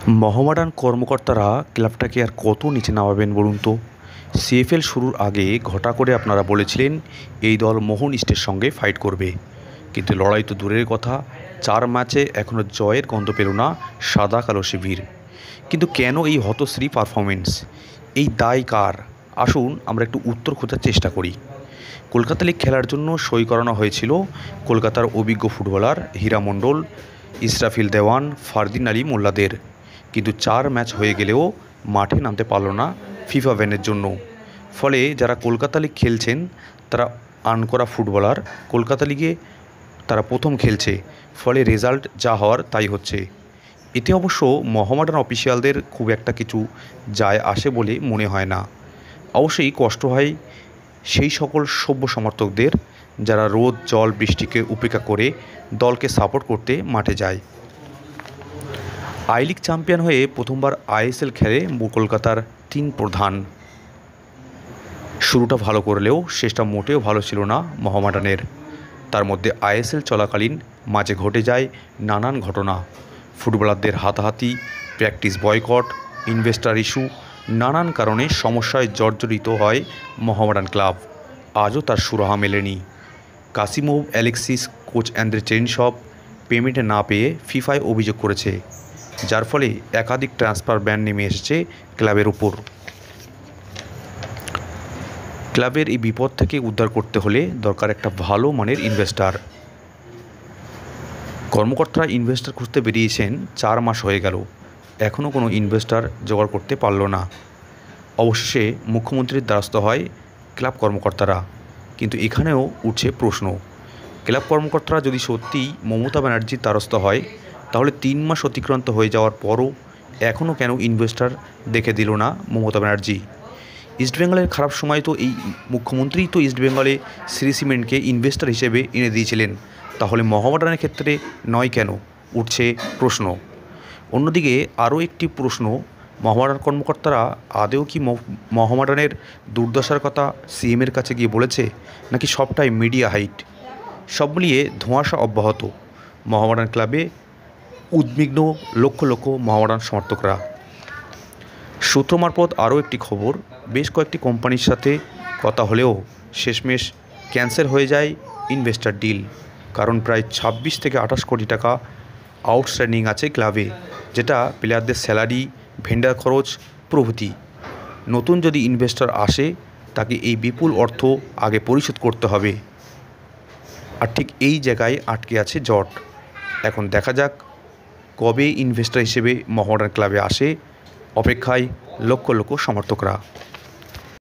মোহামেডান কর্মকর্তারা ক্লাবটাকে আর কত নিচে নামাবেন বলুন তো। সিএফএল শুরুর আগে ঘটা করে আপনারা বলেছিলেন এই দল মোহন ইস্টের সঙ্গে ফাইট করবে, কিন্তু লড়াই তো দূরের কথা, 4 ম্যাচে এখনও জয়ের গন্ধ পেল না সাদা কালো শিবির। কিন্তু কেন এই হতশ্রী পারফরমেন্স? এই দায় কার? আসুন আমরা একটু উত্তর খোঁজার চেষ্টা করি। কলকাতা লিগ খেলার জন্য সই করানো হয়েছিল কলকাতার অভিজ্ঞ ফুটবলার হীরা মণ্ডল, ইসরাফিল দেওয়ান, ফারদিন আলী মোল্লাদের, কিন্তু 4 ম্যাচ হয়ে গেলেও মাঠে নামতে পারল না ফিফা ব্যানের জন্য। ফলে যারা কলকাতা লিগ খেলছেন তারা আনকরা ফুটবলার, কলকাতা লিগে তারা প্রথম খেলছে, ফলে রেজাল্ট যা হওয়ার তাই হচ্ছে। এতে অবশ্য মোহামেডান অফিসিয়ালদের খুব একটা কিছু যায় আসে বলে মনে হয় না। অবশ্যই কষ্ট হয় সেই সকল সভ্য সমর্থকদের যারা রোদ জল বৃষ্টিকে উপেক্ষা করে দলকে সাপোর্ট করতে মাঠে যায়। আই লিগ চ্যাম্পিয়ন হয়ে প্রথমবার আইএসএল খেলে কলকাতার 3 প্রধান। শুরুটা ভালো করলেও শেষটা মোটেও ভালো ছিল না মোহামেডানের। তার মধ্যে আইএসএল চলাকালীন মাঝে ঘটে যায় নানান ঘটনা, ফুটবলারদের হাতাহাতি, প্র্যাকটিস বয়কট, ইনভেস্টার ইস্যু, নানান কারণে সমস্যায় জর্জরিত হয় মোহামেডান ক্লাব। আজও তার সুরাহা মেলেনি। কাসিমোভ, অ্যালেক্সিস, কোচ অ্যান্দ্রে চেরিনসভ পেমেন্ট না পেয়ে ফিফায় অভিযোগ করেছে, যার ফলে একাধিক ট্রান্সফার ব্যান নেমে এসেছে ক্লাবের উপর। ক্লাবের এই বিপদ থেকে উদ্ধার করতে হলে দরকার একটা ভালো মানের ইনভেস্টার। কর্মকর্তারা ইনভেস্টার খুঁজতে বেরিয়েছেন, 4 মাস হয়ে গেল, এখনও কোনো ইনভেস্টার জোগাড় করতে পারল না। অবশেষে মুখ্যমন্ত্রীর দ্বারস্থ হয় ক্লাব কর্মকর্তারা, কিন্তু এখানেও উঠছে প্রশ্ন, ক্লাব কর্মকর্তারা যদি সত্যিই মমতা ব্যানার্জির দ্বারস্থ হয়, তাহলে 3 মাস অতিক্রান্ত হয়ে যাওয়ার পরও এখনও কেন ইনভেস্টার দেখে দিল না মমতা ব্যানার্জি? ইস্টবেঙ্গলের খারাপ সময় তো এই মুখ্যমন্ত্রীই তো ইস্টবেঙ্গলে শ্রী সিমেন্টকে ইনভেস্টার হিসেবে এনে দিয়েছিলেন, তাহলে মোহামেডানের ক্ষেত্রে নয় কেন? উঠছে প্রশ্ন। অন্যদিকে আরও একটি প্রশ্ন, মোহামেডান কর্মকর্তারা আদেও কি মোহামেডানের দুর্দশার কথা সিএমের কাছে গিয়ে বলেছে, নাকি সবটাই মিডিয়া হাইট? সব মিলিয়ে ধোঁয়াশা অব্যাহত। মোহামেডান ক্লাবে উদ্বিগ্ন লক্ষ লক্ষ মোহামেডান সমর্থকরা। সূত্র মারফত আরও একটি খবর, বেশ কয়েকটি কোম্পানির সাথে কথা হলেও শেষমেশ ক্যান্সেল হয়ে যায় ইনভেস্টার ডিল, কারণ প্রায় 26 থেকে 28 কোটি টাকা আউটস্ট্যান্ডিং আছে ক্লাবে, যেটা প্লেয়ারদের স্যালারি, ভেন্ডার খরচ প্রভৃতি। নতুন যদি ইনভেস্টর আসে তাকে এই বিপুল অর্থ আগে পরিশোধ করতে হবে, আর ঠিক এই জায়গায় আটকে আছে জট। এখন দেখা যাক কবে ইনভেস্টর হিসেবে মোহামেডান ক্লাবে আসে, অপেক্ষায় লক্ষ লক্ষ সমর্থকরা।